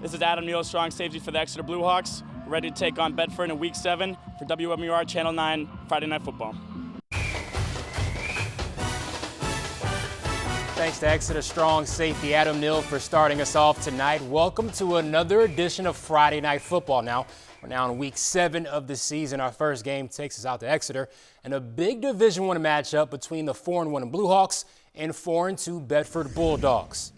This is Adam Neal, strong safety for the Exeter Blue Hawks, ready to take on Bedford in Week 7 for WMUR Channel 9 Friday Night Football. Thanks to Exeter strong safety Adam Neal for starting us off tonight. Welcome to another edition of Friday Night Football. Now, we're now in Week 7 of the season. Our first game takes us out to Exeter, and a big Division I matchup between the 4-1 Blue Hawks and 4-2 Bedford Bulldogs.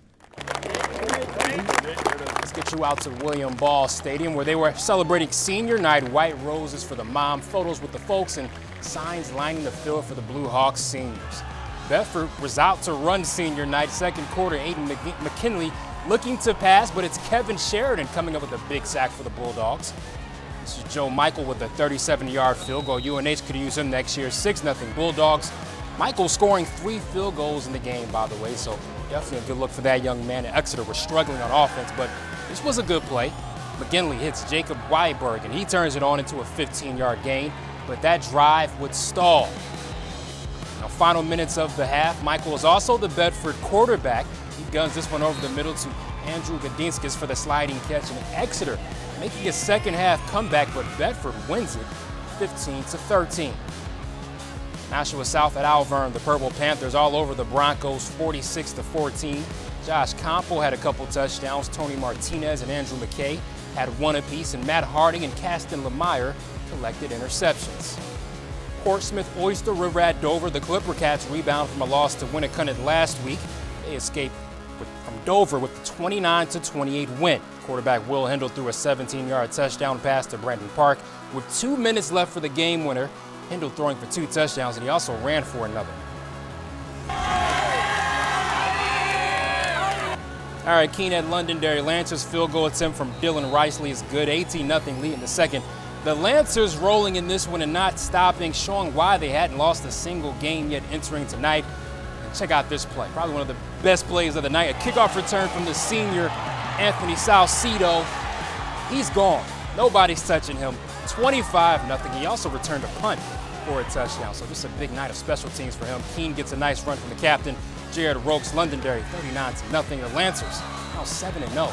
Let's get you out to William Ball Stadium, where they were celebrating senior night. White roses for the mom, photos with the folks, and signs lining the field for the Blue Hawks seniors. Bedford was out to run senior night. Second quarter, Aiden McKinley looking to pass, but it's Kevin Sheridan coming up with a big sack for the Bulldogs. This is Joe Michael with a 37-yard field goal. UNH could use him next year. 6-0 Bulldogs. Michael scoring 3 field goals in the game, by the way, so definitely a good look for that young man. Exeter was struggling on offense, but this was a good play. McGinley hits Jacob Weiberg, and he turns it on into a 15-yard gain, but that drive would stall. Now, final minutes of the half, Michael is also the Bedford quarterback. He guns this one over the middle to Andrew Godinskis for the sliding catch, and Exeter making a second half comeback, but Bedford wins it 15-13. Nashua South at Alverne, the Purple Panthers all over the Broncos 46-14. Josh Compo had a couple touchdowns. Tony Martinez and Andrew McKay had one apiece, and Matt Harding and Caston Lemire collected interceptions. Portsmouth Oyster River at Dover. The Clipper Cats rebound from a loss to Winnacunnet last week. They escaped from Dover with the 29-28 win. Quarterback Will Hindle threw a 17-yard touchdown pass to Brandon Park with 2 minutes left for the game winner. Hindle throwing for 2 touchdowns, and he also ran for another. All right, Keene at Londonderry. Lancers field goal attempt from Dylan Riceley is good. 18-0 lead in the second. The Lancers rolling in this one and not stopping, showing why they hadn't lost a single game yet entering tonight. And check out this play, probably one of the best plays of the night. A kickoff return from the senior Anthony Salcedo. He's gone. Nobody's touching him. 25-0. He also returned a punt for a touchdown. So just a big night of special teams for him. Keene gets a nice run from the captain, Jared Rokes. Londonderry 39-0. The Lancers now 7-0.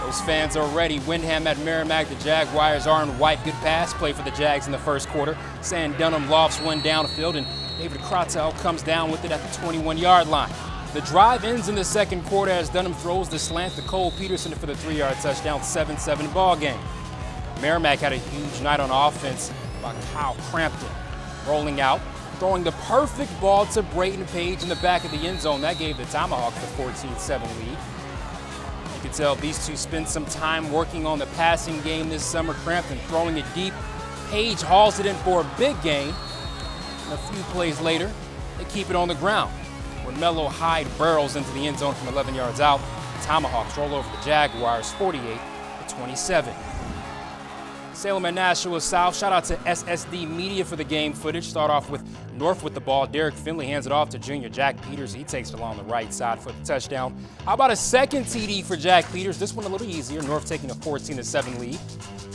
Those fans are ready. Windham at Merrimack. The Jaguars are in white. Good pass play for the Jags in the first quarter. Sam Dunham lofts one downfield, and David Crottel comes down with it at the 21-yard line. The drive ends in the second quarter as Dunham throws the slant to Cole Peterson for the 3-yard touchdown. 7-7 ball game. Merrimack had a huge night on offense by Kyle Crampton. Rolling out, throwing the perfect ball to Brayton Page in the back of the end zone. That gave the Tomahawks the 14-7 lead. You can tell these two spent some time working on the passing game this summer. Crampton throwing it deep. Page hauls it in for a big gain. And a few plays later, they keep it on the ground. When Mello Hyde barrels into the end zone from 11 yards out, the Tomahawks roll over the Jaguars 48-27. Salem and Nashua South. Shout out to SSD Media for the game footage. Start off with North with the ball. Derek Finley hands it off to junior Jack Peters. He takes it along the right side for the touchdown. How about a second TD for Jack Peters? This one a little easier. North taking a 14-7 lead.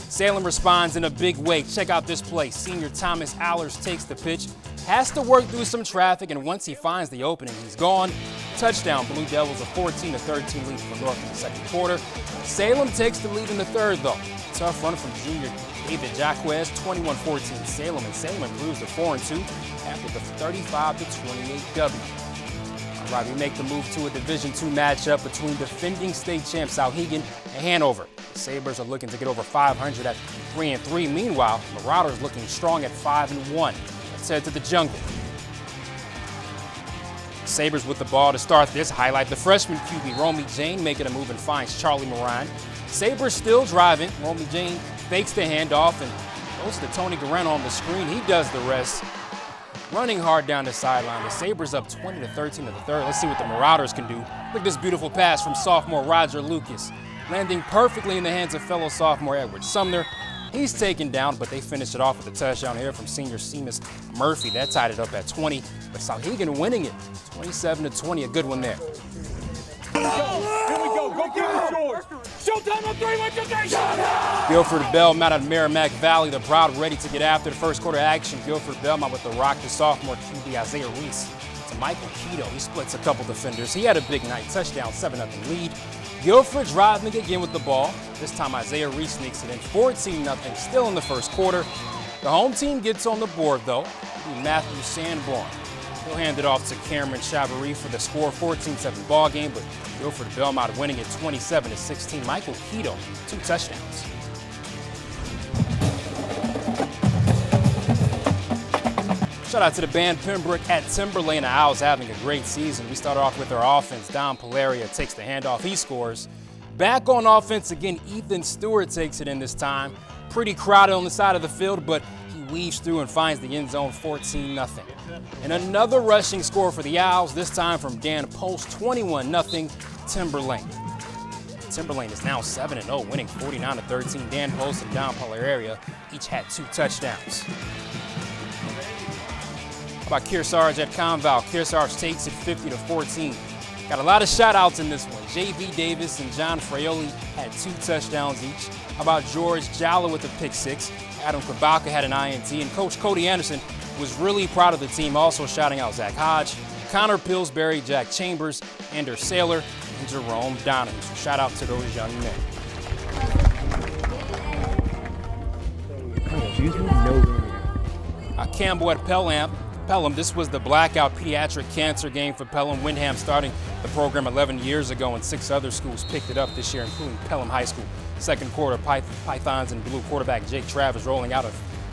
Salem responds in a big way. Check out this play. Senior Thomas Allers takes the pitch. Has to work through some traffic, and once he finds the opening, he's gone. Touchdown. Blue Devils a 14-13 lead for North in the second quarter. Salem takes the lead in the third, though. Tough run from junior David Jacquez, 21-14 Salem, and Salem improves to 4-2 after the 35-28 W. All right, we make the move to a Division II matchup between defending state champs Souhegan and Hanover. The Sabres are looking to get over 500 at 3-3. Meanwhile, Marauders looking strong at 5-1. Let's head to the jungle. Sabres with the ball to start this. Highlight the freshman QB, Romy Jane, making a move and finds Charlie Moran. Sabres still driving. Romy Jane fakes the handoff and goes to Tony Guarano on the screen. He does the rest. Running hard down the sideline. The Sabres up 20-13 in the third. Let's see what the Marauders can do. Look at this beautiful pass from sophomore Roger Lucas. Landing perfectly in the hands of fellow sophomore Edward Sumner. He's taken down, but they finish it off with a touchdown here from senior Seamus Murphy. That tied it up at 20, but Souhegan winning it 27-20. A good one there. Here we go. Go get it, George. Showtime on 3, 1, 2, 3. Guilford Belmont at Merrimack Valley. The Proud ready to get after the first quarter action. Guilford Belmont with the rock to sophomore QB Isaiah Reese to Michael Keto. He splits a couple defenders. He had a big night. Touchdown, 7-0 lead. Guilford driving again with the ball. This time Isaiah Reese sneaks it in, 14-0, still in the first quarter. The home team gets on the board, though. Matthew Sanborn. He'll hand it off to Cameron Chavarri for the score, 14-7 ball game, but Guilford Belmont winning it 27-16. Michael Keto, 2 touchdowns. Shout out to the band Pembroke at Timberlane. The Owls having a great season. We start off with our offense. Don Polaria takes the handoff. He scores. Back on offense again, Ethan Stewart takes it in this time. Pretty crowded on the side of the field, but he weaves through and finds the end zone, 14-0. And another rushing score for the Owls, this time from Dan Post, 21-0 Timberlane. Timberlane is now 7-0, winning 49-13. Dan Post and Don Polaria each had 2 touchdowns. How about Kearsarge at Conval? Kearsarge takes it 50-14. Got a lot of shout-outs in this one. J.V. Davis and John Fraioli had 2 touchdowns each. How about George Jalla with a pick 6? Adam Kabaka had an INT, and Coach Cody Anderson was really proud of the team, also shouting out Zach Hodge, Connor Pillsbury, Jack Chambers, Ender Saylor, and Jerome Donahue. So shout out to those young men. Campbell at Pelham. This was the blackout pediatric cancer game for Pelham. Windham starting the program 11 years ago, and 6 other schools picked it up this year, including Pelham High School. Second quarter, Pythons and Blue quarterback Jake Travis rolling out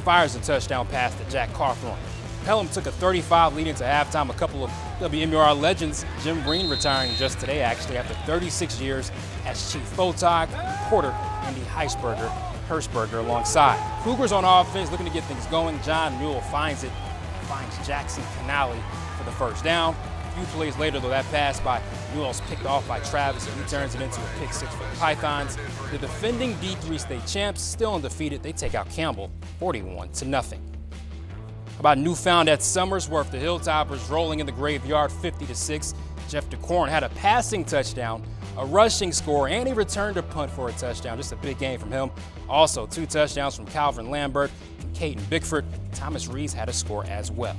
fires a touchdown pass to Jack Cawthorn. Pelham took a 35 lead into halftime. A couple of WMUR legends, Jim Green retiring just today, actually, after 36 years as Chief Photog, Porter, Andy Hirschberger alongside. Cougars on offense looking to get things going. John Newell finds Jackson Canali for the first down. A few plays later, though, that pass by Newell's picked off by Travis, and he turns it into a pick 6 for the Pythons. The defending D3 state champs, still undefeated, they take out Campbell 41-0. How about Newfound at Summersworth? The Hilltoppers rolling in the graveyard 50-6. Jeff DeCorn had a passing touchdown, a rushing score, and he returned a punt for a touchdown. Just a big game from him. Also, 2 touchdowns from Calvin Lambert and Caden Bickford. Thomas Rees had a score as well.